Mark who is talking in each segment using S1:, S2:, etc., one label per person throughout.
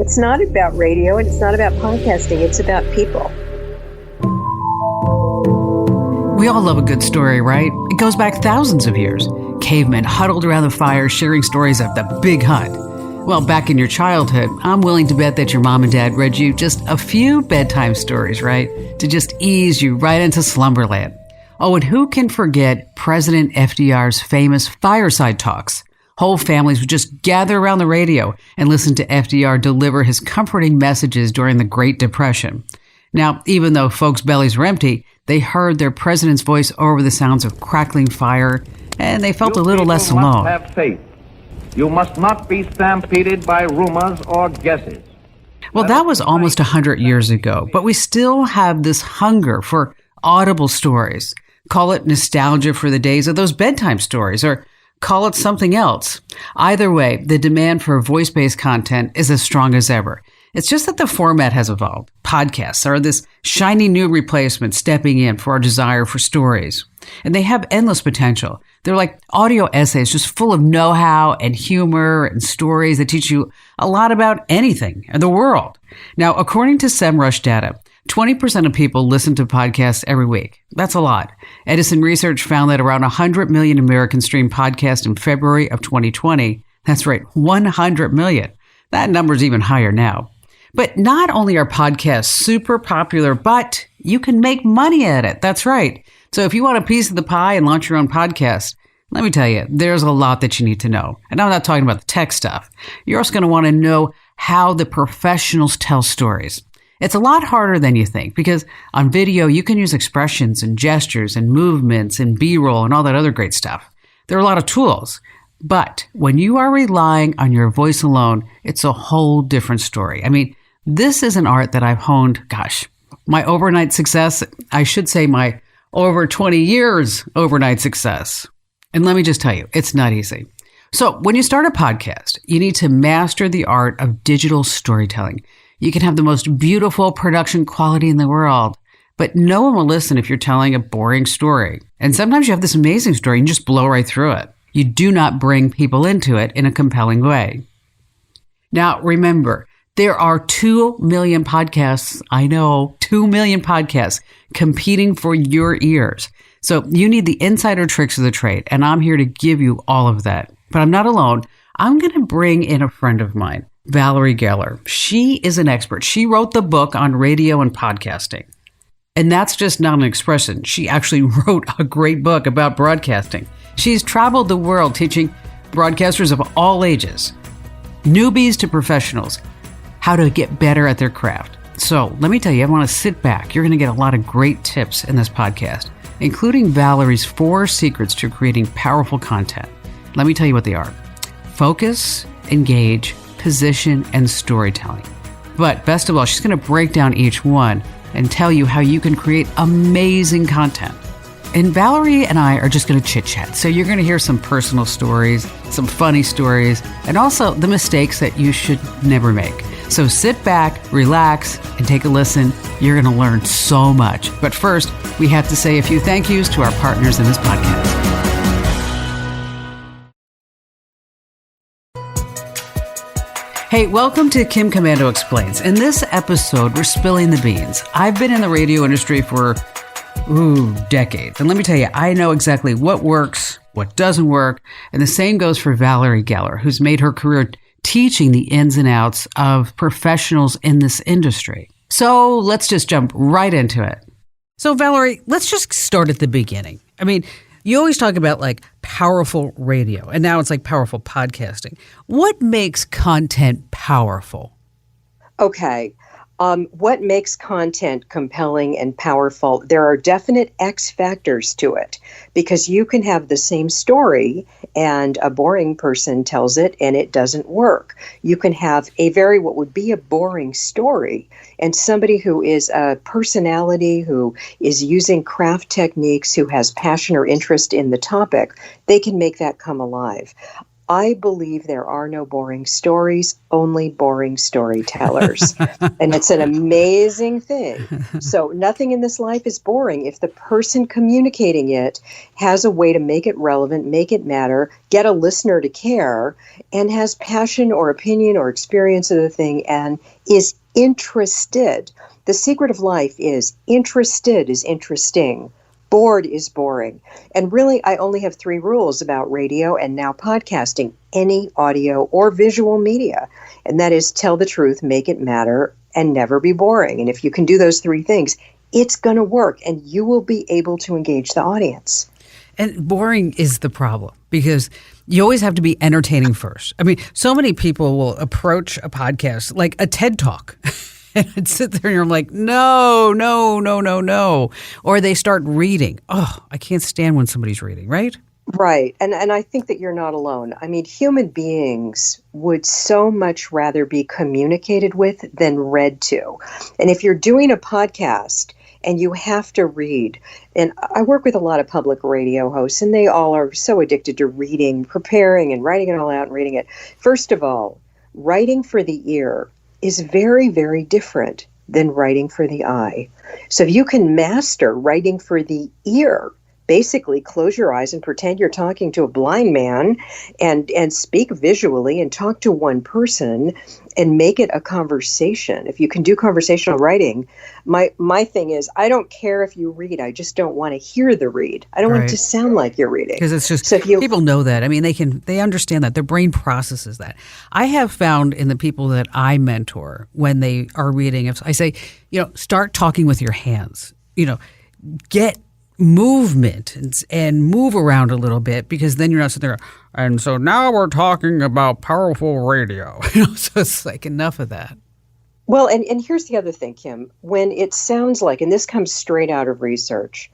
S1: It's not about radio and it's not about podcasting. It's about people.
S2: We all love a good story, right? It goes back thousands of years. Cavemen huddled around the fire sharing stories of the big hunt. Well, back in your childhood, I'm willing to bet that your mom and dad read you just a few bedtime stories, right? To just ease you right into slumberland. Oh, and who can forget President FDR's famous fireside talks? Whole families would just gather around the radio and listen to FDR deliver his comforting messages during the Great Depression. Now, even though folks' bellies were empty, they heard their president's voice over the sounds of crackling fire, and they felt a little less alone.
S3: You must have faith. You must not be stampeded by rumors or guesses.
S2: Well, that was almost 100 years ago, but we still have this hunger for audible stories. Call it nostalgia for the days of those bedtime stories, or call it something else. Either way, the demand for voice-based content is as strong as ever. It's just that the format has evolved. Podcasts are this shiny new replacement stepping in for our desire for stories. And they have endless potential. They're like audio essays just full of know-how and humor and stories that teach you a lot about anything in the world. Now, according to SEMrush data, 20% of people listen to podcasts every week. That's a lot. Edison Research found that around 100 million Americans streamed podcasts in February of 2020. That's right, 100 million. That number's even higher now. But not only are podcasts super popular, but you can make money at it. That's right. So if you want a piece of the pie and launch your own podcast, let me tell you, there's a lot that you need to know. And I'm not talking about the tech stuff. You're also going to want to know how the professionals tell stories. It's a lot harder than you think because on video, you can use expressions and gestures and movements and B-roll and all that other great stuff. There are a lot of tools. But when you are relying on your voice alone, it's a whole different story. I mean, this is an art that I've honed, my overnight success, I should say my over 20 years overnight success. And let me just tell you, it's not easy. So when you start a podcast, you need to master the art of digital storytelling. You can have the most beautiful production quality in the world, but no one will listen if you're telling a boring story. And sometimes you have this amazing story and you just blow right through it. You do not bring people into it in a compelling way. Now, remember, there are 2 million podcasts, 2 million podcasts competing for your ears. So you need the insider tricks of the trade, and I'm here to give you all of that. But I'm not alone. I'm going to bring in a friend of mine, Valerie Geller. She is an expert. She wrote the book on radio and podcasting. And that's just not an expression. She actually wrote a great book about broadcasting. She's traveled the world teaching broadcasters of all ages, newbies to professionals, how to get better at their craft. So let me tell you, I want to sit back. You're going to get a lot of great tips in this podcast, including Valerie's 4 secrets to creating powerful content. Let me tell you what they are. Focus, engage, position, and storytelling. But best of all, she's going to break down each one and tell you how you can create amazing content. And Valerie and I are just going to chit-chat. So you're going to hear some personal stories, some funny stories, and also the mistakes that you should never make. So sit back, relax, and take a listen. You're going to learn so much. But first, we have to say a few thank yous to our partners in this podcast. Hey, welcome to Kim Komando Explains. In this episode, we're spilling the beans. I've been in the radio industry for decades. And let me tell you, I know exactly what works, what doesn't work. And the same goes for Valerie Geller, who's made her career teaching the ins and outs of professionals in this industry. So let's just jump right into it. So Valerie, let's just start at the beginning. I mean, you always talk about like powerful radio, and now it's like powerful podcasting. What makes content powerful?
S1: Okay. What makes content compelling and powerful? There are definite X factors to it because you can have the same story and a boring person tells it and it doesn't work. You can have what would be a boring story and somebody who is a personality, who is using craft techniques, who has passion or interest in the topic, they can make that come alive. I believe there are no boring stories, only boring storytellers. And it's an amazing thing. So nothing in this life is boring if the person communicating it has a way to make it relevant, make it matter, get a listener to care, and has passion or opinion or experience of the thing and is interested. The secret of life is interested is interesting. Bored is boring. And really, I only have 3 rules about radio and now podcasting, any audio or visual media. And that is tell the truth, make it matter, and never be boring. And if you can do those 3 things, it's going to work and you will be able to engage the audience.
S2: And boring is the problem because you always have to be entertaining first. I mean, so many people will approach a podcast like a TED Talk. And I'd sit there and I'm like, no. Or they start reading. Oh, I can't stand when somebody's reading, right?
S1: Right. And I think that you're not alone. I mean, human beings would so much rather be communicated with than read to. And if you're doing a podcast and you have to read, and I work with a lot of public radio hosts, and they all are so addicted to reading, preparing, and writing it all out and reading it. First of all, writing for the ear is very, very different than writing for the eye. So if you can master writing for the ear, basically close your eyes and pretend you're talking to a blind man and speak visually and talk to one person and make it a conversation. If you can do conversational writing, my thing is I don't care if you read. I just don't want to hear the read. I don't want it to sound like you're reading.
S2: Because it's just, people know that. I mean, they understand that. Their brain processes that. I have found in the people that I mentor when they are reading, if I say, start talking with your hands, get movement and move around a little bit because then you're not sitting there. And so now we're talking about powerful radio. So it's like enough of that.
S1: Well, and here's the other thing, Kim. When it sounds like, and this comes straight out of research,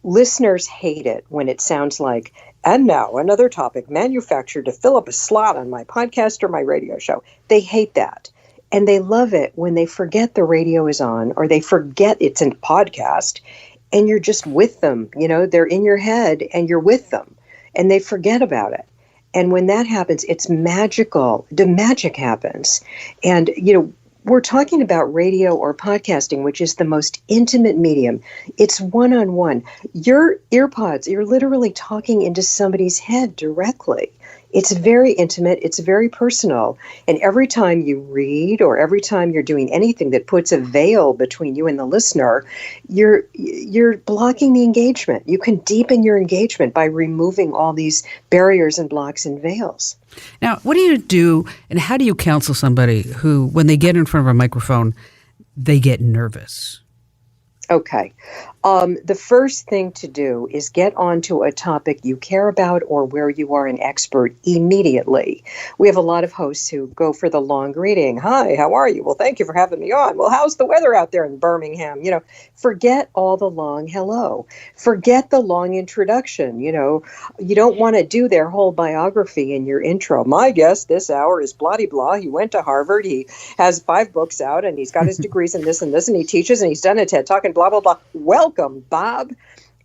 S1: listeners hate it when it sounds like, and now another topic manufactured to fill up a slot on my podcast or my radio show. They hate that. And they love it when they forget the radio is on or they forget it's a podcast and you're just with them. They're in your head and you're with them and they forget about it. And when that happens, it's magical. The magic happens. And, we're talking about radio or podcasting, which is the most intimate medium. It's one-on-one. Your earpods, you're literally talking into somebody's head directly. It's very intimate. It's very personal. And every time you read or every time you're doing anything that puts a veil between you and the listener, you're blocking the engagement. You can deepen your engagement by removing all these barriers and blocks and veils.
S2: Now, what do you do and how do you counsel somebody who, when they get in front of a microphone, they get nervous?
S1: Okay. The first thing to do is get onto a topic you care about or where you are an expert immediately. We have a lot of hosts who go for the long greeting. Hi, how are you? Well, thank you for having me on. Well, how's the weather out there in Birmingham? Forget all the long hello. Forget the long introduction. You don't want to do their whole biography in your intro. My guest this hour is blah, blah. He went to Harvard. He has 5 books out and he's got his degrees in this and this and he teaches and he's done a TED Talk and blah, blah, blah. Welcome, Bob.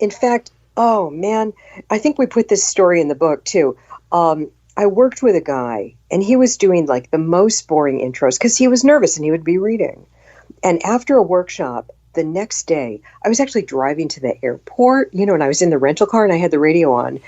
S1: In fact, oh man, I think we put this story in the book too. I worked with a guy and he was doing like the most boring intros because he was nervous and he would be reading. And after a workshop, the next day, I was actually driving to the airport, and I was in the rental car and I had the radio on.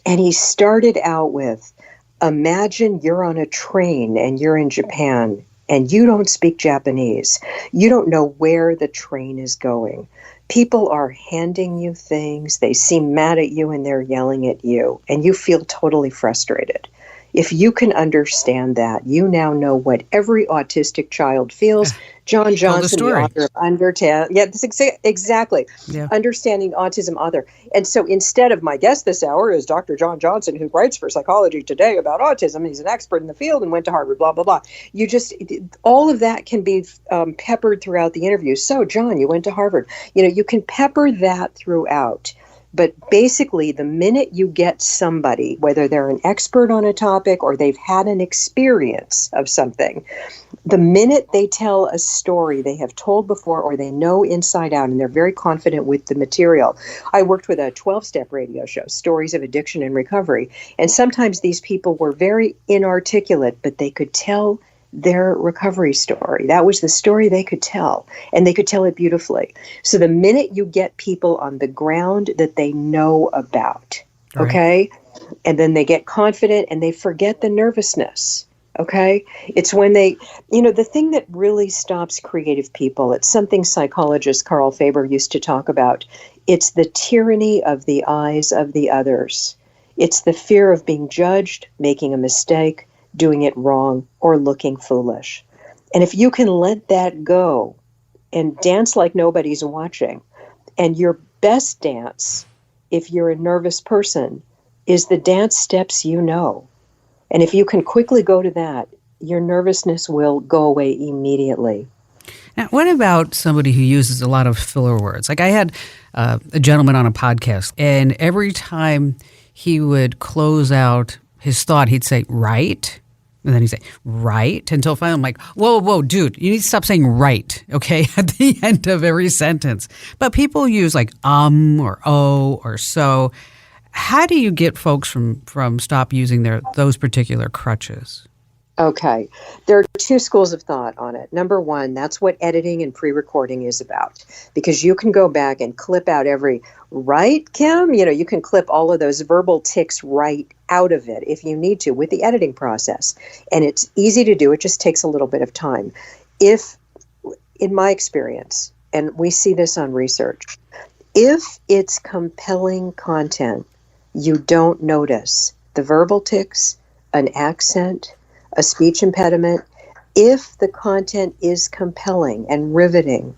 S1: And he started out with, imagine you're on a train and you're in Japan and you don't speak Japanese. You don't know where the train is going. People are handing you things. They seem mad at you and they're yelling at you and you feel totally frustrated. If you can understand that, you now know what every autistic child feels. John Johnson, the author of Undertale. Yeah, this exactly. Yeah. Understanding Autism author. And so instead of my guest this hour is Dr. John Johnson, who writes for Psychology Today about autism. He's an expert in the field and went to Harvard, blah, blah, blah. All of that can be peppered throughout the interview. So, John, you went to Harvard. You can pepper that throughout. But basically, the minute you get somebody, whether they're an expert on a topic or they've had an experience of something, the minute they tell a story they have told before or they know inside out and they're very confident with the material. I worked with a 12-step radio show, Stories of Addiction and Recovery, and sometimes these people were very inarticulate, but they could tell their recovery story. That was the story they could tell, and they could tell it beautifully. So the minute you get people on the ground that they know about,
S2: Right.
S1: okay, and then they get confident and they forget the nervousness. Okay. It's when they, the thing that really stops creative people, it's something psychologist Carl Faber used to talk about. It's the tyranny of the eyes of the others. It's the fear of being judged, making a mistake, doing it wrong, or looking foolish. And if you can let that go and dance like nobody's watching, and your best dance, if you're a nervous person, is the dance steps you know. And if you can quickly go to that, your nervousness will go away immediately.
S2: Now, what about somebody who uses a lot of filler words? Like I had a gentleman on a podcast, and every time he would close out his thought, he'd say, right? And then he'd say, right? Until finally I'm like, whoa, dude, you need to stop saying right, okay, at the end of every sentence. But people use like or oh or so. How do you get folks from stop using those particular crutches?
S1: Okay. There are two schools of thought on it. Number one, that's what editing and pre-recording is about. Because you can go back and clip out every, right, Kim? You can clip all of those verbal tics right out of it if you need to with the editing process. And it's easy to do. It just takes a little bit of time. If, in my experience, and we see this on research, if it's compelling content, you don't notice the verbal tics, an accent, a speech impediment. If the content is compelling and riveting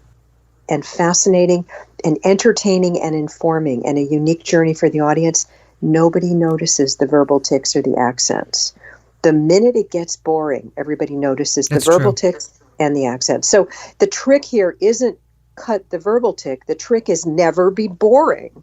S1: and fascinating and entertaining and informing and a unique journey for the audience, nobody notices the verbal tics or the accents. The minute it gets boring, everybody notices the verbal tics and the accents. So the trick here isn't cut the verbal tic. The trick is never be boring.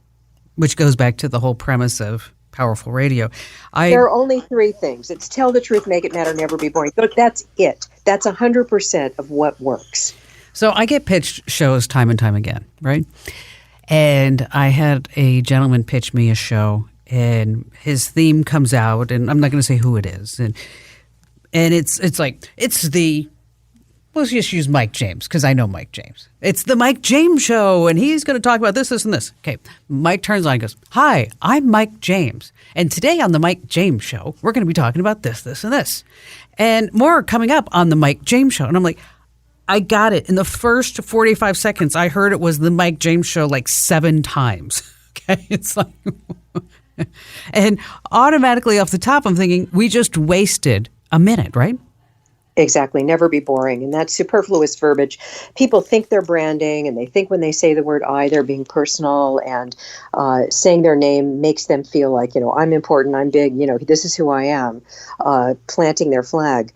S2: Which goes back to the whole premise of powerful radio.
S1: There are only three things. It's tell the truth, make it matter, never be boring. But that's it. That's 100% of what works.
S2: So I get pitched shows time and time again, right? And I had a gentleman pitch me a show, and his theme comes out, and I'm not going to say who it is. And it's like, let's just use Mike James, because I know Mike James. It's the Mike James Show, and he's going to talk about this, this, and this. Okay, Mike turns on and goes, hi, I'm Mike James. And today on the Mike James Show, we're going to be talking about this, this, and this. And more coming up on the Mike James Show. And I'm like, I got it. In the first 45 seconds, I heard it was the Mike James Show like 7 times. Okay, it's like, and automatically off the top, I'm thinking, we just wasted a minute, right?
S1: Exactly. Never be boring. And that's superfluous verbiage. People think they're branding, and they think when they say the word I, they're being personal, and saying their name makes them feel like, I'm important, I'm big, this is who I am, planting their flag.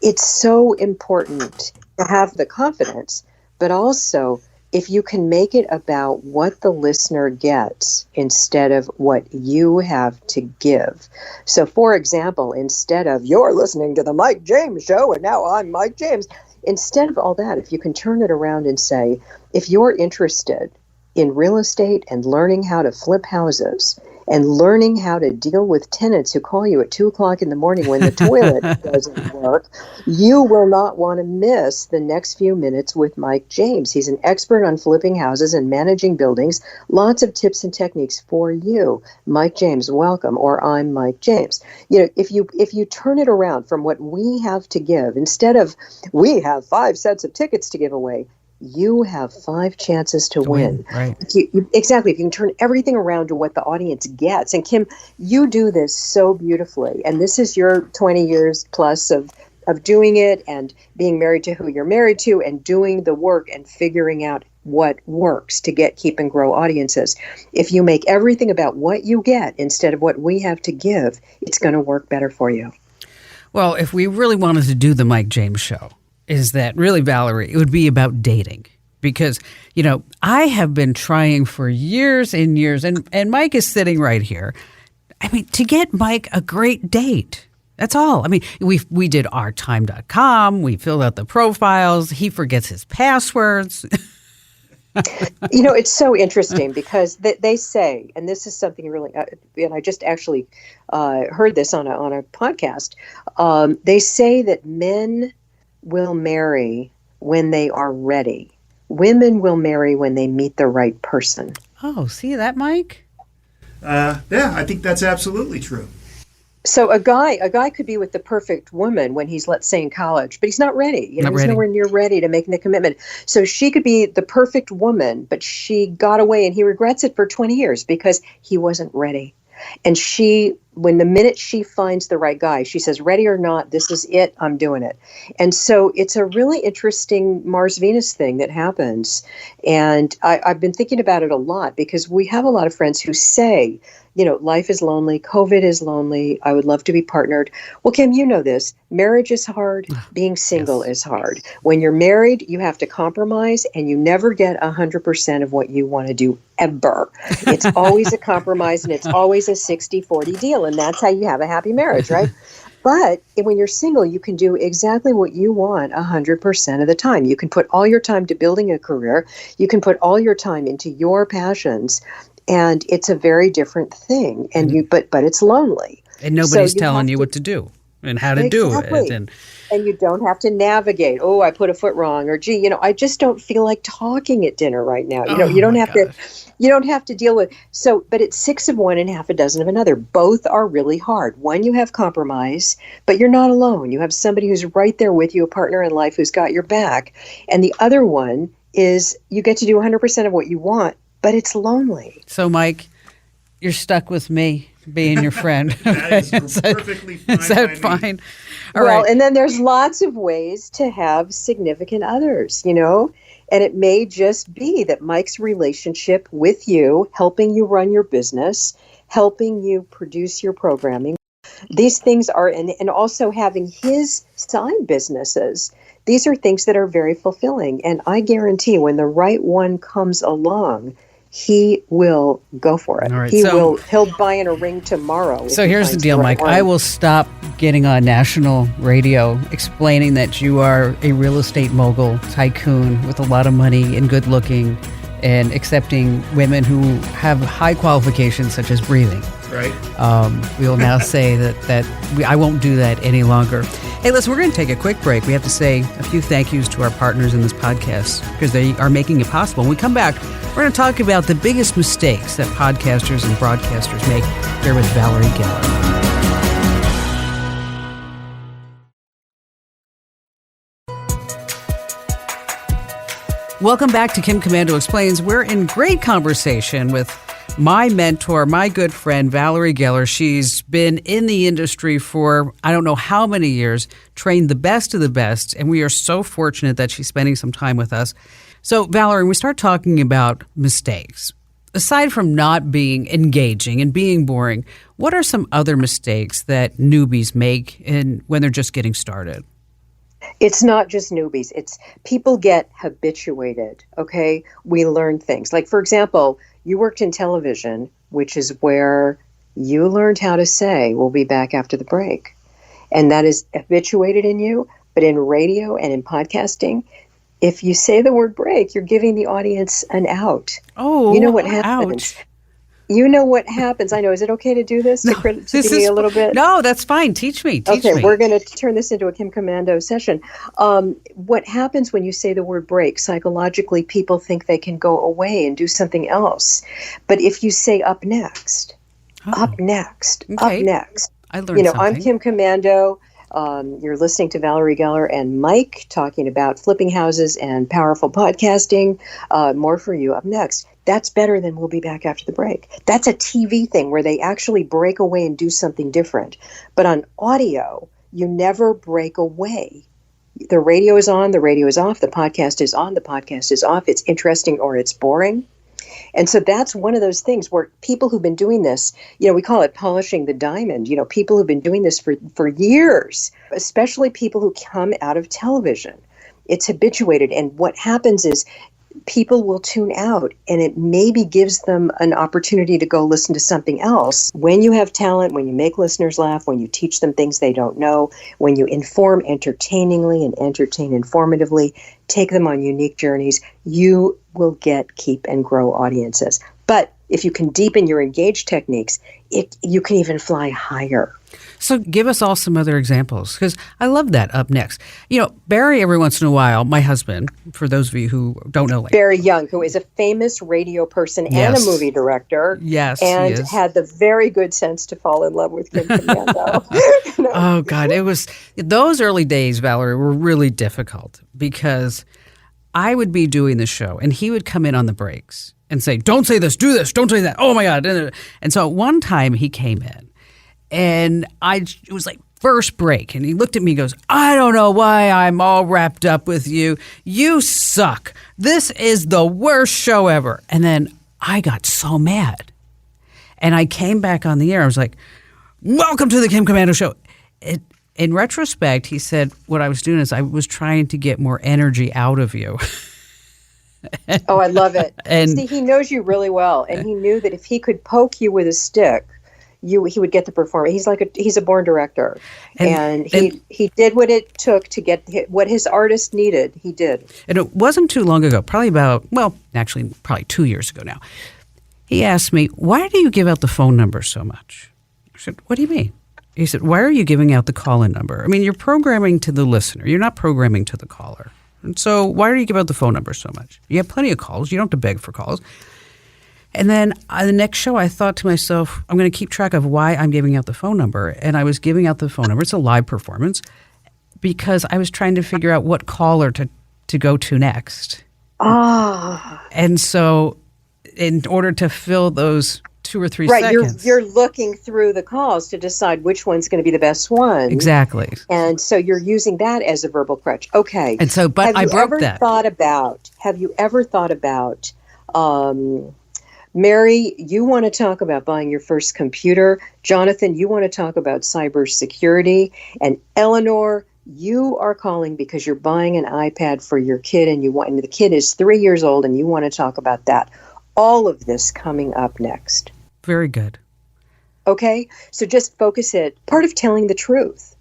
S1: It's so important to have the confidence, but also if you can make it about what the listener gets instead of what you have to give. So, for example, instead of you're listening to the Mike James Show and now I'm Mike James, instead of all that, if you can turn it around and say, if you're interested in real estate and learning how to flip houses and learning how to deal with tenants who call you at 2:00 in the morning when the toilet doesn't work, you will not want to miss the next few minutes with Mike James. He's an expert on flipping houses and managing buildings. Lots of tips and techniques for you. Mike James, welcome. Or I'm Mike James. If you turn it around from what we have to give, instead of we have 5 sets of tickets to give away, you have 5 chances to win.
S2: Right.
S1: Exactly. If you can turn everything around to what the audience gets. And Kim, you do this so beautifully. And this is your 20 years plus of doing it and being married to who you're married to and doing the work and figuring out what works to keep and grow audiences. If you make everything about what you get instead of what we have to give, it's going to work better for you.
S2: Well, if we really wanted to do the Mike James Show, is that really, Valerie, it would be about dating. because, I have been trying for years and years, and Mike is sitting right here. I mean, to get Mike a great date. That's all. I mean, we did ourtime.com. We filled out the profiles. He forgets his passwords.
S1: It's so interesting because they say, and this is something really, and I just actually heard this on a podcast. They say that men will marry when they are ready. Women will marry when they meet the right person.
S2: Oh, see that, Mike?
S4: Yeah, I think that's absolutely true.
S1: So a guy could be with the perfect woman when he's, let's say, in college, but he's not ready. He's nowhere near ready to make the commitment. So she could be the perfect woman, but she got away and he regrets it for 20 years because he wasn't ready. And the minute she finds the right guy, she says, ready or not, this is it, I'm doing it. And so it's a really interesting Mars-Venus thing that happens. And I've been thinking about it a lot because we have a lot of friends who say, life is lonely, COVID is lonely, I would love to be partnered. Well, Kim, you know this. Marriage is hard. Being single is hard. When you're married, you have to compromise, and you never get 100% of what you want to do ever. It's always a compromise, and it's always a 60-40 deal, and that's how you have a happy marriage, right? But when you're single, you can do exactly what you want 100% of the time. You can put all your time to building a career. You can put all your time into your passions. And it's a very different thing, but it's lonely.
S2: And nobody's telling you what to do and how to do it. And
S1: you don't have to navigate. Oh, I put a foot wrong, or gee, I just don't feel like talking at dinner right now. You don't have to deal with. So, but it's 6 of one and half a dozen of another. Both are really hard. One, you have compromise, but you're not alone. You have somebody who's right there with you, a partner in life who's got your back. And the other one is you get to do 100% of what you want. But it's lonely.
S2: So, Mike, you're stuck with me being your friend.
S4: That is perfectly fine.
S2: Is that fine? All
S1: right.
S2: right.
S1: And then there's lots of ways to have significant others, and it may just be that Mike's relationship with you, helping you run your business, helping you produce your programming, these things are, and also having his side businesses. These are things that are very fulfilling. And I guarantee when the right one comes along, he will go for it.
S2: All right,
S1: he'll buy in a ring tomorrow.
S2: So here's the deal, Mike. I will stop getting on national radio explaining that you are a real estate mogul tycoon with a lot of money and good looking and accepting women who have high qualifications such as breathing.
S4: Right.
S2: We will now say that I won't do that any longer. Hey, listen, we're going to take a quick break. We have to say a few thank yous to our partners in this podcast because they are making it possible. When we come back, we're going to talk about the biggest mistakes that podcasters and broadcasters make here with Valerie Geller. Welcome back to Kim Komando Explains. We're in great conversation with my mentor, my good friend, Valerie Geller. She's been in the industry for I don't know how many years, trained the best of the best, and we are so fortunate that she's spending some time with us. So, Valerie, we start talking about mistakes. Aside from not being engaging and being boring, what are some other mistakes that newbies make when they're just getting started?
S1: It's not just newbies. It's people get habituated, okay? We learn things. Like, for example, you worked in television, which is where you learned how to say, we'll be back after the break. And that is habituated in you. But in radio and in podcasting, if you say the word break, you're giving the audience an out.
S2: Oh,
S1: you know what happens.
S2: Ouch.
S1: You know what happens. I know. Is it okay to do this?
S2: No,
S1: to give me a little bit?
S2: No, that's fine. Teach me.
S1: We're going to turn this into a Kim Komando session. What happens when you say the word break? Psychologically, people think they can go away and do something else. But if you say up next, up next.
S2: I learned something.
S1: I'm Kim Komando. You're listening to Valerie Geller and Mike talking about flipping houses and powerful podcasting. More for you up next. That's better than we'll be back after the break. That's a TV thing where they actually break away and do something different. But on audio, you never break away. The radio is on, the radio is off, the podcast is on, the podcast is off. It's interesting or it's boring. And so that's one of those things where people who've been doing this, we call it polishing the diamond. People who've been doing this for years, especially people who come out of television. It's habituated. And what happens is people will tune out, and it maybe gives them an opportunity to go listen to something else. When you have talent, when you make listeners laugh, when you teach them things they don't know, when you inform entertainingly and entertain informatively, take them on unique journeys, you will get, keep, and grow audiences. But if you can deepen your engage techniques, you can even fly higher.
S2: So give us all some other examples, because I love that up next. Barry, every once in a while, my husband, for those of you who don't know.
S1: Barry Young, who is a famous radio person and a movie director.
S2: Yes,
S1: and
S2: he is.
S1: Had the very good sense to fall in love with Kim Komando.
S2: Oh, God. Those early days, Valerie, were really difficult because I would be doing the show and he would come in on the breaks and say, don't say this, do this, don't say that. Oh, my God. And so one time he came in and it was like first break. And he looked at me and goes, I don't know why I'm all wrapped up with you. You suck. This is the worst show ever. And then I got so mad. And I came back on the air. I was like, welcome to the Kim Komando Show. In retrospect, he said what I was doing is I was trying to get more energy out of you.
S1: Oh, I love it.
S2: And
S1: see, he knows you really well. And he knew that if he could poke you with a stick, he would get the performance. He's a born director, and he did what it took to get what his artist needed. He did.
S2: And it wasn't too long ago, probably 2 years ago now. He asked me, "Why do you give out the phone number so much?" I said, "What do you mean?" He said, "Why are you giving out the call-in number? I mean, you're programming to the listener. You're not programming to the caller. And so why do you give out the phone number so much? You have plenty of calls. You don't have to beg for calls." And then the next show, I thought to myself, I'm going to keep track of why I'm giving out the phone number. And I was giving out the phone number. It's a live performance because I was trying to figure out what caller to go to next.
S1: Ah.
S2: And so in order to fill those 2 or 3
S1: right,
S2: seconds.
S1: You're looking through the calls to decide which one's going to be the best one.
S2: Exactly.
S1: And so you're using that as a verbal crutch. Okay.
S2: And so, but I broke that.
S1: Have you ever thought about, Mary, you want to talk about buying your first computer. Jonathan, you want to talk about cybersecurity. And Eleanor, you are calling because you're buying an iPad for your kid and the kid is 3 years old and you want to talk about that. All of this coming up next.
S2: Very good.
S1: Okay? So just focus it. Part of telling the truth.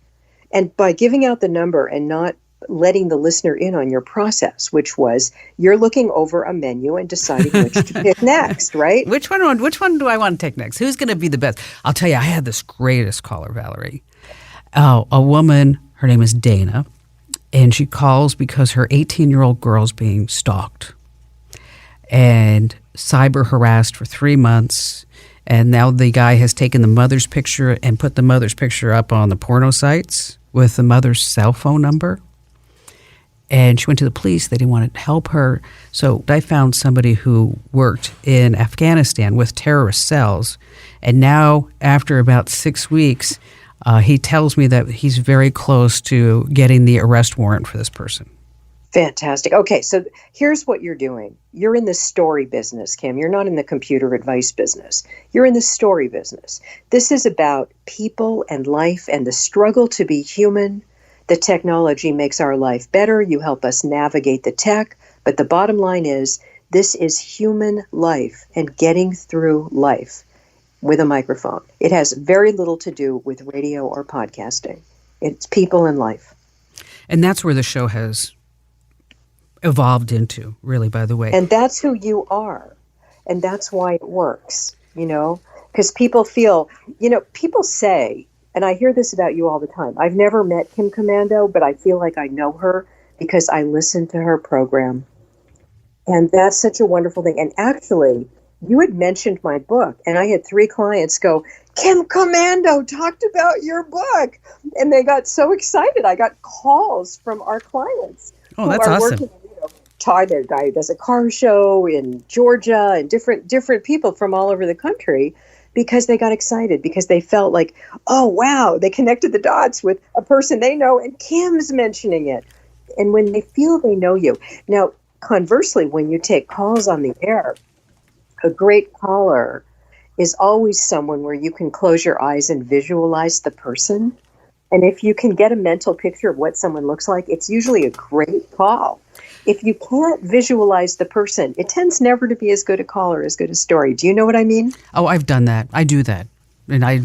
S1: And by giving out the number and not letting the listener in on your process, which was you're looking over a menu and deciding which to pick next, right?
S2: Which one do I want to take next? Who's going to be the best? I'll tell you, I had this greatest caller, Valerie. A woman, her name is Dana, and she calls because her 18-year-old girl's being stalked and cyber harassed for 3 months. And now the guy has taken the mother's picture and put the mother's picture up on the porno sites with the mother's cell phone number. And she went to the police. They didn't want to help her. So I found somebody who worked in Afghanistan with terrorist cells. And now, after about 6 weeks, he tells me that he's very close to getting the arrest warrant for this person.
S1: Fantastic. Okay, so here's what you're doing. You're in the story business, Kim. You're not in the computer advice business. You're in the story business. This is about people and life and the struggle to be human. The technology makes our life better. You help us navigate the tech. But the bottom line is, this is human life and getting through life with a microphone. It has very little to do with radio or podcasting. It's people and life.
S2: And that's where the show has evolved into, really, by the way.
S1: And that's who you are. And that's why it works, because people feel, people say, and I hear this about you all the time, I've never met Kim Komando, but I feel like I know her because I listen to her program. And that's such a wonderful thing. And actually, you had mentioned my book, and I had 3 clients go, Kim Komando talked about your book. And they got so excited. I got calls from our clients.
S2: Oh, that's awesome.
S1: Their guy does a car show in Georgia and different people from all over the country because they got excited, because they felt like, oh, wow, they connected the dots with a person they know and Kim's mentioning it. And when they feel they know you. Now, conversely, when you take calls on the air, a great caller is always someone where you can close your eyes and visualize the person. And if you can get a mental picture of what someone looks like, it's usually a great call. If you can't visualize the person, it tends never to be as good a call or as good a story. Do you know what I mean?
S2: Oh, I've done that. I do that. And I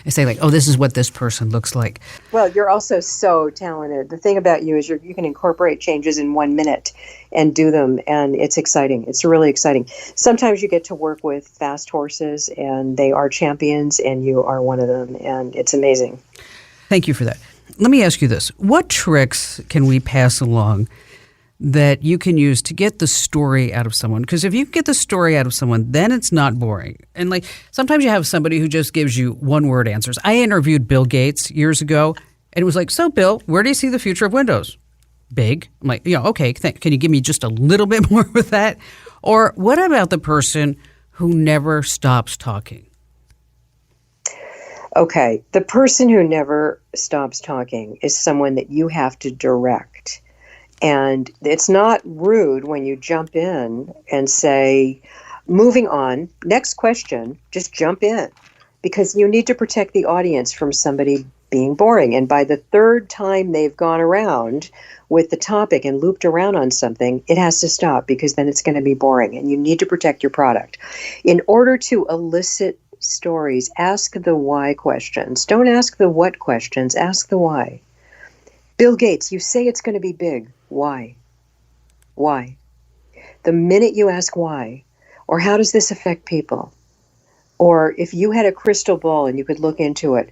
S2: say like, oh, this is what this person looks like.
S1: Well, you're also so talented. The thing about you is you can incorporate changes in 1 minute and do them, and it's exciting. It's really exciting. Sometimes you get to work with fast horses, and they are champions, and you are one of them, and it's amazing.
S2: Thank you for that. Let me ask you this. What tricks can we pass along that you can use to get the story out of someone? Because if you get the story out of someone, then it's not boring. And like sometimes you have somebody who just gives you one-word answers. I interviewed Bill Gates years ago, and it was like, so Bill, where do you see the future of Windows? Big. I'm like, okay, can you give me just a little bit more with that? Or what about the person who never stops talking?
S1: Okay, the person who never stops talking is someone that you have to direct. And it's not rude when you jump in and say, moving on, next question, just jump in. Because you need to protect the audience from somebody being boring. And by the third time they've gone around with the topic and looped around on something, it has to stop because then it's going to be boring. And you need to protect your product. In order to elicit stories, ask the why questions. Don't ask the what questions, ask the why. Bill Gates, you say it's going to be big. Why? Why? The minute you ask why, or how does this affect people? Or if you had a crystal ball and you could look into it,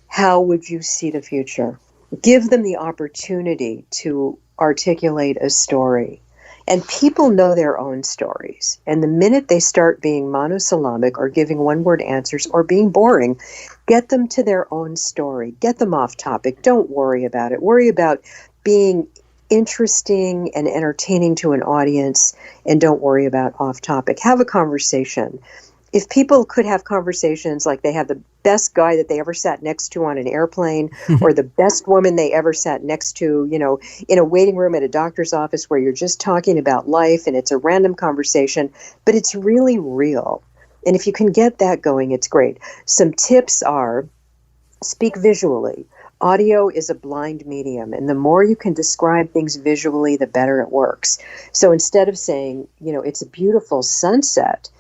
S1: how would you see the future? Give them the opportunity to articulate a story. And people know their own stories. And the minute they start being monosyllabic or giving one-word answers or being boring, get them to their own story. Get them off topic. Don't worry about it. Worry about being interesting and entertaining to an audience, and don't worry about off topic. Have a conversation. If people could have conversations like they have the best guy that they ever sat next to on an airplane or the best woman they ever sat next to, in a waiting room at a doctor's office where you're just talking about life and it's a random conversation, but it's really real. And if you can get that going, it's great. Some tips are speak visually. Audio is a blind medium, and the more you can describe things visually, the better it works. So instead of saying, it's a beautiful sunset,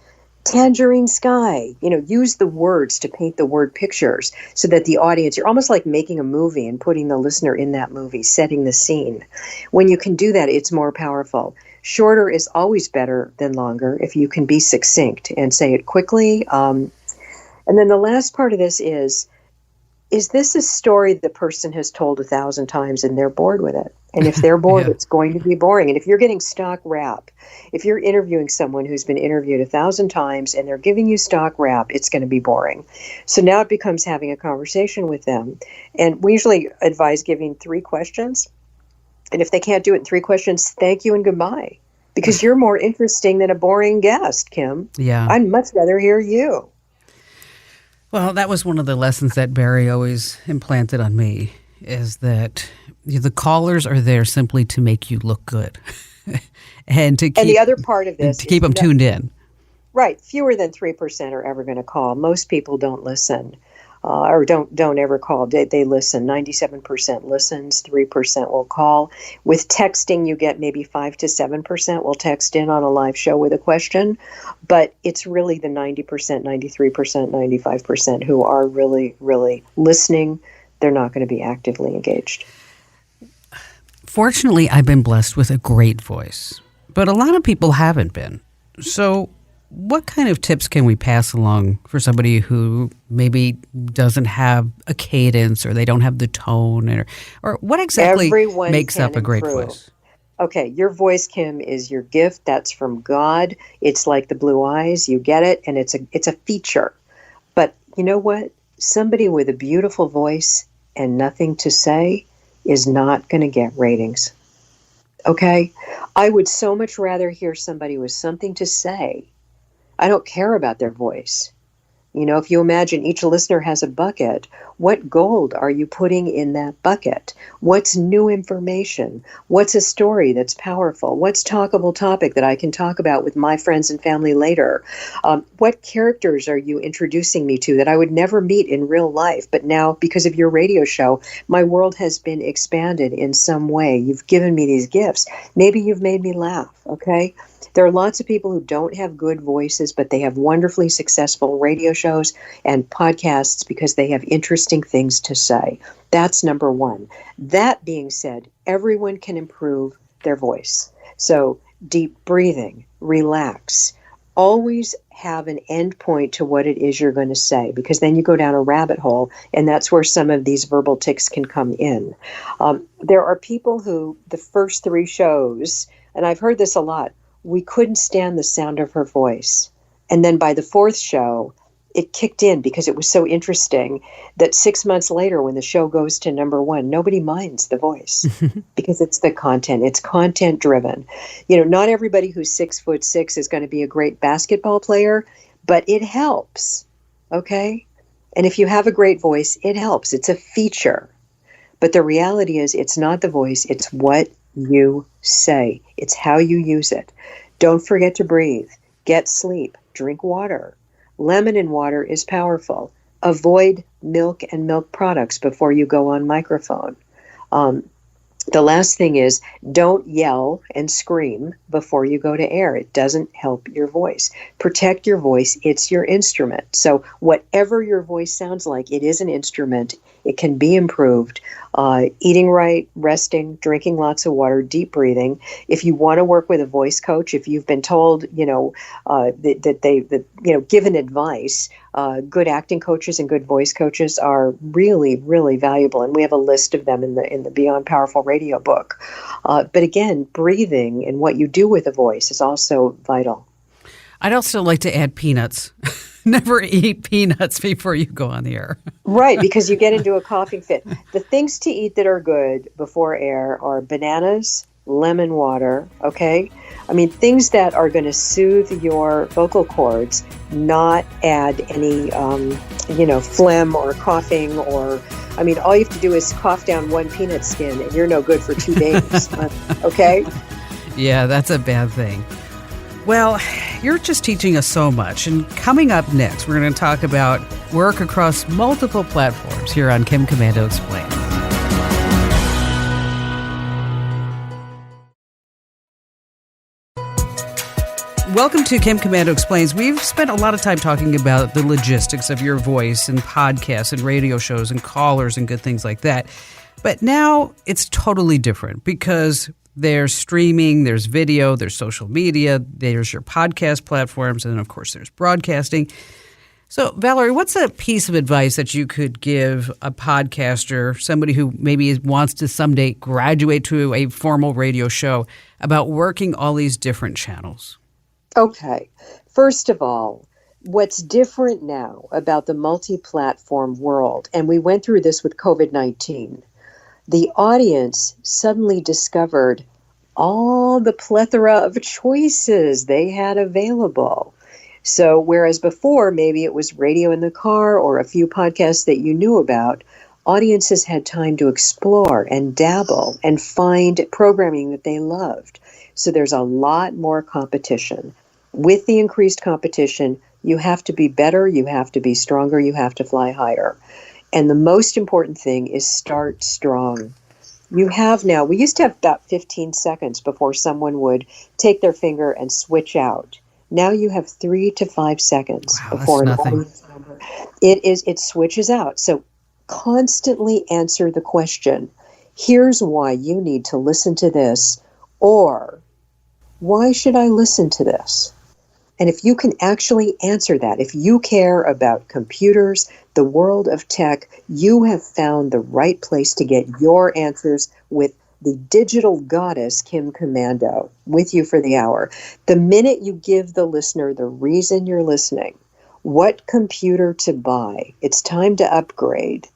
S1: tangerine sky, use the words to paint the word pictures so that the audience, you're almost like making a movie and putting the listener in that movie, setting the scene. When you can do that, it's more powerful. Shorter is always better than longer if you can be succinct and say it quickly. And then the last part of this is this a story the person has told 1,000 times and they're bored with it? And if they're bored,
S2: Yeah.
S1: It's going to be boring. And if you're getting stock rap, if you're interviewing someone who's been interviewed 1,000 times and they're giving you stock rap, it's going to be boring. So now it becomes having a conversation with them. And we usually advise giving 3 questions. And if they can't do it in 3 questions, thank you and goodbye. Because you're more interesting than a boring guest, Kim.
S2: Yeah.
S1: I'd much rather hear you.
S2: Well, that was one of the lessons that Barry always implanted on me, is that the callers are there simply to make you look good. and
S1: the other part of this
S2: to keep them tuned in.
S1: Right. Fewer than 3% are ever going to call. Most people don't listen or don't ever call. They listen. 97% listens, 3% will call. With texting, you get maybe 5 to 7% will text in on a live show with a question. But it's really the 90%, 93%, 95% who are really, really listening. They're not going to be actively engaged.
S2: Fortunately, I've been blessed with a great voice, but a lot of people haven't been. So what kind of tips can we pass along for somebody who maybe doesn't have a cadence or they don't have the tone, or what exactly
S1: Everyone
S2: makes
S1: can
S2: up a great
S1: improve.
S2: voice?
S1: Okay, your voice, Kim, is your gift. That's from God. It's like the blue eyes. You get it, and it's a feature. But you know what? Somebody with a beautiful voice and nothing to say is not going to get ratings. Okay? I would so much rather hear somebody with something to say. I don't care about their voice. If you imagine each listener has a bucket, What gold are you putting in that bucket? What's new information? What's a story that's powerful? What's talkable topic that I can talk about with my friends and family later? What characters are you introducing me to that I would never meet in real life, but now because of your radio show, my world has been expanded in some way. You've given me these gifts. Maybe you've made me laugh, okay? There are lots of people who don't have good voices, but they have wonderfully successful radio shows and podcasts because they have interesting things to say. That's number one. That being said, everyone can improve their voice. So deep breathing, relax. Always have an end point to what it is you're going to say, because then you go down a rabbit hole, and that's where some of these verbal tics can come in. There are people who, the first 3 shows, and I've heard this a lot, we couldn't stand the sound of her voice. And then by the 4th show, it kicked in because it was so interesting that 6 months later, when the show goes to number 1, nobody minds the voice because it's the content. It's content driven. You know, not everybody who's 6'6" is going to be a great basketball player, but it helps. Okay. And if you have a great voice, it helps. It's a feature. But the reality is it's not the voice. It's what you say. It's how you use it. Don't forget to breathe. Get sleep. Drink water. Lemon in water is powerful. Avoid milk and milk products before you go on microphone. The last thing is, don't yell and scream before you go to air. It doesn't help your voice. Protect your voice. It's your instrument. So whatever your voice sounds like, it is an instrument. It can be improved. Eating right, resting, drinking lots of water, deep breathing. If you want to work with a voice coach, if you've been told, given advice, good acting coaches and good voice coaches are really, really valuable. And we have a list of them in the Beyond Powerful Radio book. But again, breathing and what you do with a voice is also vital.
S2: I'd also like to add peanuts. Never eat peanuts before you go on the air.
S1: Right, because you get into a coughing fit. The things to eat that are good before air are bananas, lemon water, okay? I mean, things that are going to soothe your vocal cords, not add any, phlegm or coughing or, I mean, all you have to do is cough down 1 peanut skin and you're no good for 2 days, okay?
S2: Yeah, that's a bad thing. Well, you're just teaching us so much. And coming up next, we're going to talk about work across multiple platforms here on Kim Komando Explained. Welcome to Kim Komando Explains. We've spent a lot of time talking about the logistics of your voice and podcasts and radio shows and callers and good things like that. But now it's totally different because there's streaming, there's video, there's social media, there's your podcast platforms, and then, of course, there's broadcasting. So, Valerie, what's a piece of advice that you could give a podcaster, somebody who maybe wants to someday graduate to a formal radio show, about working all these different channels?
S1: Okay. First of all, what's different now about the multi-platform world, and we went through this with COVID-19, the audience suddenly discovered all the plethora of choices they had available. So whereas before maybe it was radio in the car or a few podcasts that you knew about, audiences had time to explore and dabble and find programming that they loved. So there's a lot more competition. With the increased competition, you have to be better, you have to be stronger, you have to fly higher. And the most important thing is start strong. You have now, we used to have about 15 seconds before someone would take their finger and switch out. Now you have 3 to 5 seconds before an audience member. It switches out. So constantly answer the question, here's why you need to listen to this, or why should I listen to this? And if you can actually answer that, if you care about computers, the world of tech, you have found the right place to get your answers with the digital goddess, Kim Komando, with you for the hour. The minute you give the listener the reason you're listening, what computer to buy, it's time to upgrade,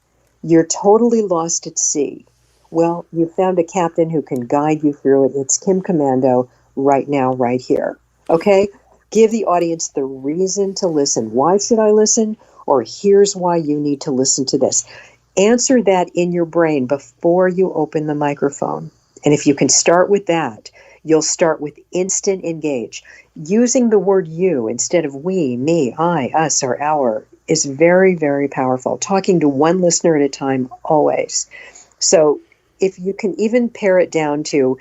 S1: you're totally lost at sea. Well, you found a captain who can guide you through it. It's Kim Komando right now, right here. Okay? Give the audience the reason to listen. Why should I listen? Or here's why you need to listen to this. Answer that in your brain before you open the microphone. And if you can start with that, you'll start with instant engage. Using the word you instead of we, me, I, us, or our is very, very powerful. Talking to one listener at a time, always. So if you can even pare it down to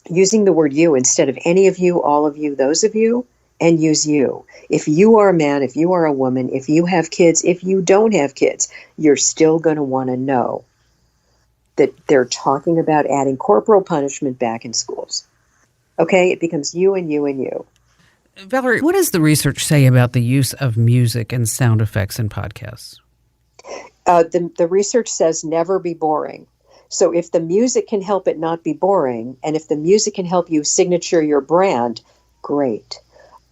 S1: using the word you instead of any of you, all of you, those of you, and use you. If you are a man, if you are a woman, if you have kids, if you don't have kids, you're still going to want to know that they're talking about adding corporal punishment back in schools. Okay? It becomes you and you and you.
S2: Valerie, what does the research say about the use of music and sound effects in podcasts?
S1: The research says never be boring. So if the music can help it not be boring, and if the music can help you signature your brand, great.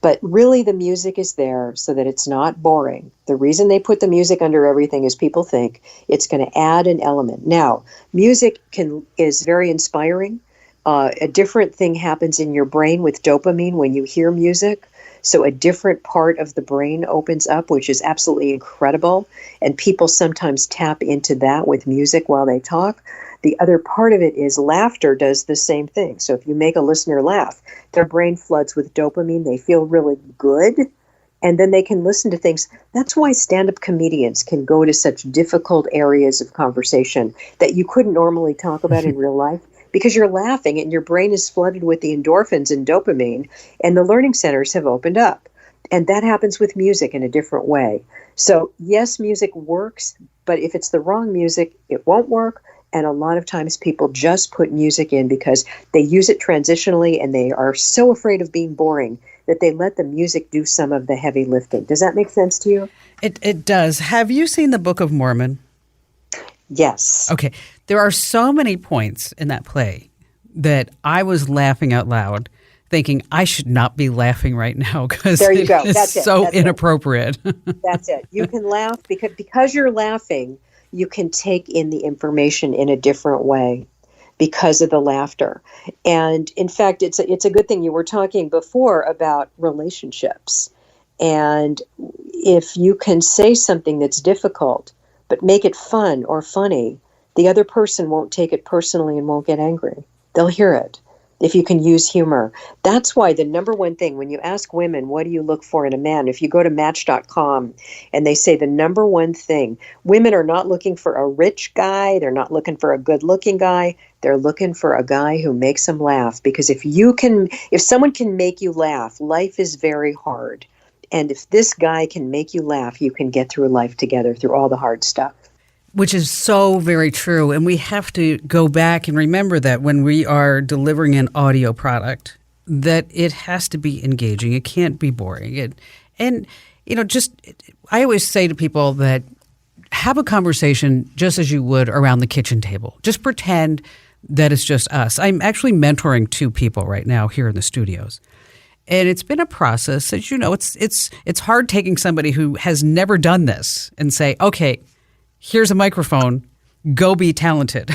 S1: But really the music is there so that it's not boring. The reason they put the music under everything is people think it's going to add an element. Now, music is very inspiring. A different thing happens in your brain with dopamine when you hear music. So a different part of the brain opens up, which is absolutely incredible. And people sometimes tap into that with music while they talk. The other part of it is laughter does the same thing. So if you make a listener laugh, their brain floods with dopamine. They feel really good. And then they can listen to things. That's why stand-up comedians can go to such difficult areas of conversation that you couldn't normally talk about in real life, because you're laughing and your brain is flooded with the endorphins and dopamine, and the learning centers have opened up. And that happens with music in a different way. So yes, music works, but if it's the wrong music, it won't work. And a lot of times people just put music in because they use it transitionally and they are so afraid of being boring that they let the music do some of the heavy lifting. Does that make sense to you?
S2: It does. Have you seen the Book of Mormon?
S1: Yes.
S2: Okay. There are so many points in that play that I was laughing out loud, thinking I should not be laughing right now because
S1: there you go.
S2: That's so
S1: That's
S2: inappropriate.
S1: That's it. You can laugh because you're laughing. You can take in the information in a different way because of the laughter. And in fact, it's a good thing. You were talking before about relationships. And if you can say something that's difficult, but make it fun or funny, the other person won't take it personally and won't get angry. They'll hear it. If you can use humor. That's why the number one thing, when you ask women, what do you look for in a man? If you go to Match.com and they say the number one thing, women are not looking for a rich guy. They're not looking for a good looking guy. They're looking for a guy who makes them laugh. Because if someone can make you laugh, life is very hard. And if this guy can make you laugh, you can get through life together, through all the hard stuff.
S2: Which is so very true. And we have to go back and remember that when we are delivering an audio product, that it has to be engaging. It can't be boring. I always say to people that have a conversation just as you would around the kitchen table. Just pretend that it's just us. I'm actually mentoring 2 people right now here in the studios. And it's been a process. As you know, it's hard taking somebody who has never done this and say, okay, here's a microphone, go be talented.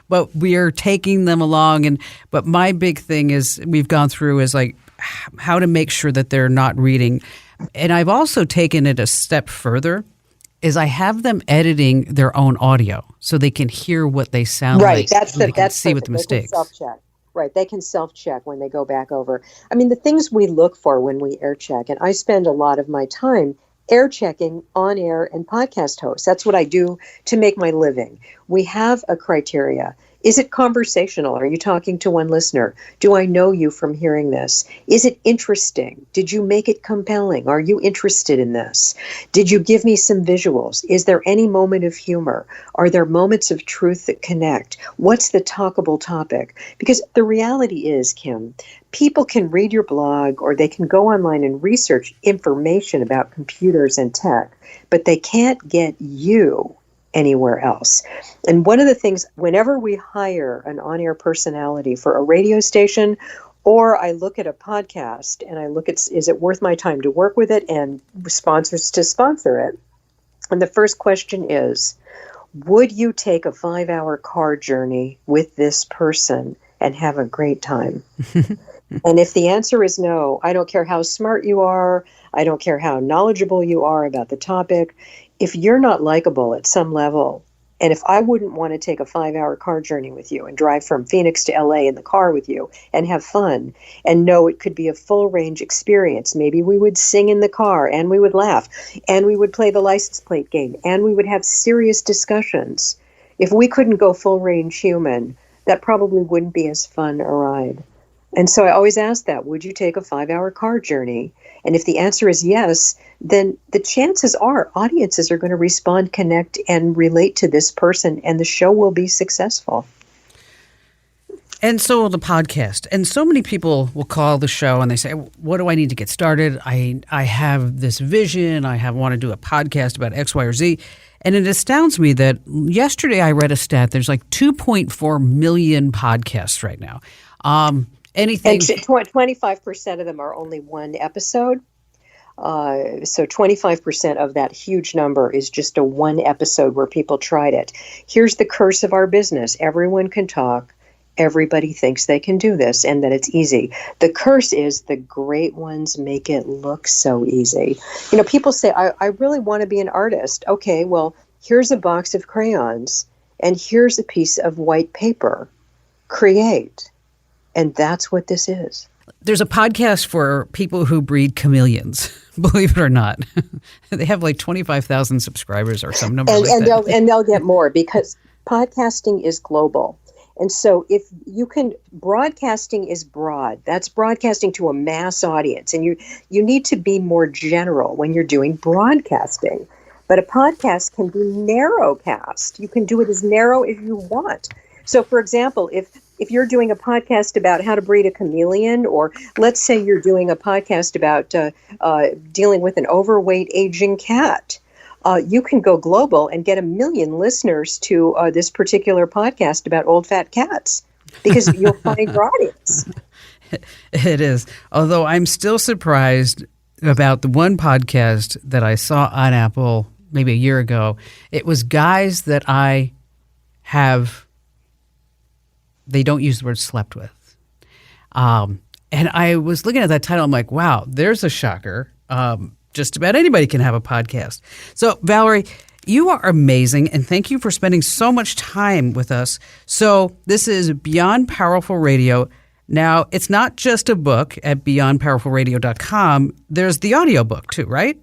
S2: But we are taking them along. But my big thing is we've gone through is like how to make sure that they're not reading. And I've also taken it a step further is I have them editing their own audio so they can hear what they sound like.
S1: That's
S2: see
S1: perfect.
S2: what the mistakes.
S1: They can self-check. Right. They can self-check when they go back over. I mean, the things we look for when we air check, and I spend a lot of my time air checking on air and podcast hosts. That's what I do to make my living. We have a criteria. Is it conversational? Are you talking to one listener? Do I know you from hearing this? Is it interesting? Did you make it compelling? Are you interested in this? Did you give me some visuals? Is there any moment of humor? Are there moments of truth that connect? What's the talkable topic? Because the reality is, Kim, people can read your blog or they can go online and research information about computers and tech, but they can't get you anywhere else. And one of the things, whenever we hire an on-air personality for a radio station, or I look at a podcast and I look at, is it worth my time to work with it and sponsors to sponsor it? And the first question is, would you take a 5-hour car journey with this person and have a great time? And if the answer is no, I don't care how smart you are, I don't care how knowledgeable you are about the topic, if you're not likable at some level, and if I wouldn't want to take a 5-hour car journey with you and drive from Phoenix to LA in the car with you and have fun and know it could be a full range experience, maybe we would sing in the car and we would laugh and we would play the license plate game and we would have serious discussions. If we couldn't go full range human, that probably wouldn't be as fun a ride. And so I always ask that, would you take a 5-hour car journey? And if the answer is yes, then the chances are audiences are going to respond, connect, and relate to this person, and the show will be successful.
S2: And so will the podcast. And so many people will call the show and they say, what do I need to get started? I have this vision. Want to do a podcast about X, Y, or Z. And it astounds me that yesterday I read a stat. There's like 2.4 million podcasts right now. Anything.
S1: And 25% of them are only one episode. So 25% of that huge number is just a one episode where people tried it. Here's the curse of our business. Everyone can talk. Everybody thinks they can do this and that it's easy. The curse is the great ones make it look so easy. You know, people say, I really want to be an artist. Okay, well, here's a box of crayons and here's a piece of white paper. Create. And that's what this is.
S2: There's a podcast for people who breed chameleons, believe it or not. They have like 25,000 subscribers or some number like that.
S1: And they'll get more because podcasting is global. And so if you can, broadcasting is broad. That's broadcasting to a mass audience. And you need to be more general when you're doing broadcasting. But a podcast can be narrowcast. You can do it as narrow as you want. So, for example, if you're doing a podcast about how to breed a chameleon, or let's say you're doing a podcast about dealing with an overweight aging cat, you can go global and get 1 million listeners to this particular podcast about old fat cats because you'll find your audience.
S2: It is. Although I'm still surprised about the one podcast that I saw on Apple maybe a year ago. It was guys that I have... They don't use the word slept with. And I was looking at that title. I'm like, wow, there's a shocker. Just about anybody can have a podcast. So, Valerie, you are amazing. And thank you for spending so much time with us. So this is Beyond Powerful Radio. Now, it's not just a book at beyondpowerfulradio.com. There's the audiobook too, right?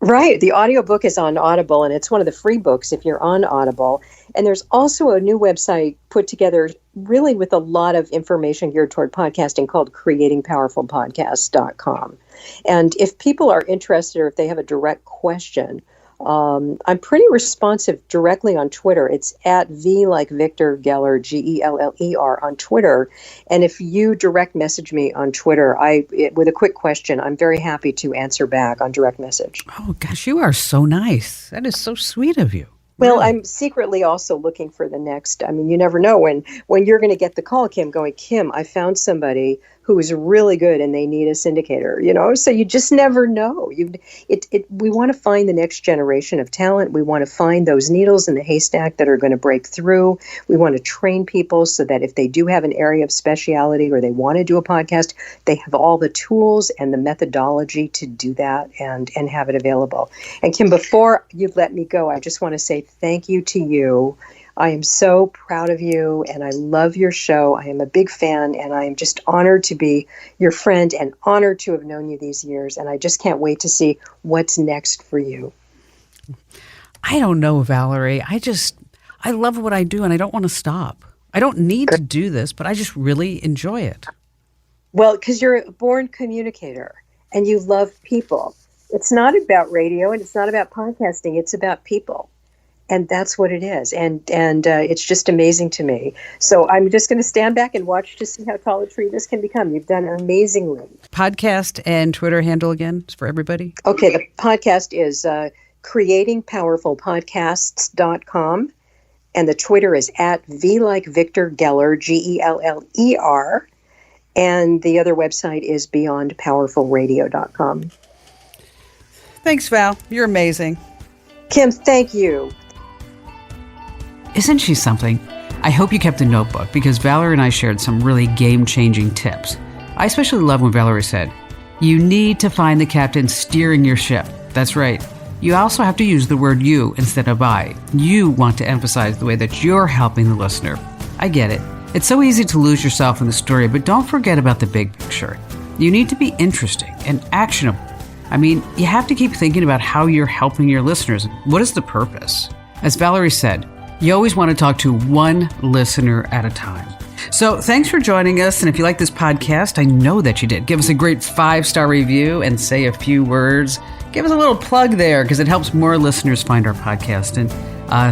S1: Right. The audiobook is on Audible, and it's one of the free books if you're on Audible. And there's also a new website put together really with a lot of information geared toward podcasting called creatingpowerfulpodcasts.com. And if people are interested or if they have a direct question, I'm pretty responsive directly on Twitter. It's at V like Victor Geller, Geller on Twitter. And if you direct message me on Twitter, with a quick question, I'm very happy to answer back on direct message.
S2: Oh, gosh, you are so nice. That is so sweet of you.
S1: Well, I'm secretly also looking for the next. I mean, you never know when you're going to get the call, Kim, going, Kim, I found somebody who is really good and they need a syndicator, you know? So you just never know. We want to find the next generation of talent. We want to find those needles in the haystack that are going to break through. We want to train people so that if they do have an area of speciality or they want to do a podcast, they have all the tools and the methodology to do that and have it available. And Kim, before you let me go, I just want to say thank you to you. I am so proud of you, and I love your show. I am a big fan, and I am just honored to be your friend and honored to have known you these years, and I just can't wait to see what's next for you.
S2: I don't know, Valerie. I love what I do, and I don't want to stop. I don't need to do this, but I just really enjoy it.
S1: Well, because you're a born communicator, and you love people. It's not about radio, and it's not about podcasting. It's about people. And that's what it is. And it's just amazing to me. So I'm just going to stand back and watch to see how tall a tree this can become. You've done amazingly.
S2: Podcast and Twitter handle again for everybody? Okay,
S1: the podcast is creatingpowerfulpodcasts.com. And the Twitter is at V like Victor Geller, Geller. And the other website is beyondpowerfulradio.com.
S2: Thanks, Val. You're amazing.
S1: Kim, thank you.
S2: Isn't she something? I hope you kept a notebook because Valerie and I shared some really game-changing tips. I especially love when Valerie said, you need to find the captain steering your ship. That's right. you also have to use the word you instead of I. You want to emphasize the way that you're helping the listener. I get it. It's so easy to lose yourself in the story, but don't forget about the big picture. You need to be interesting and actionable. I mean, you have to keep thinking about how you're helping your listeners. What is the purpose? As Valerie said, you always want to talk to one listener at a time. So thanks for joining us. And if you like this podcast, I know that you did. Give us a great 5-star review and say a few words. Give us a little plug there because it helps more listeners find our podcast. And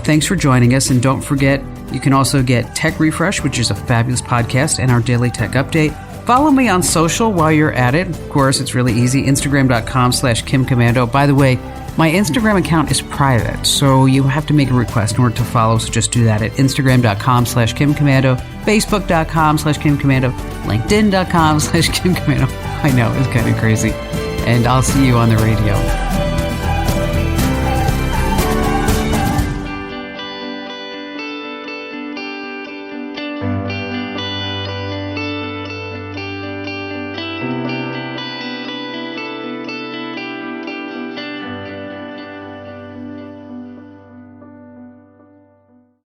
S2: thanks for joining us. And don't forget, you can also get Tech Refresh, which is a fabulous podcast, and our daily tech update. Follow me on social while you're at it. Of course, it's really easy. Instagram.com/KimKomando. By the way, my Instagram account is private, so you have to make a request in order to follow. So just do that at Instagram.com/KimKomando, Facebook.com/KimKomando, LinkedIn.com/KimKomando. I know, it's kind of crazy. And I'll see you on the radio.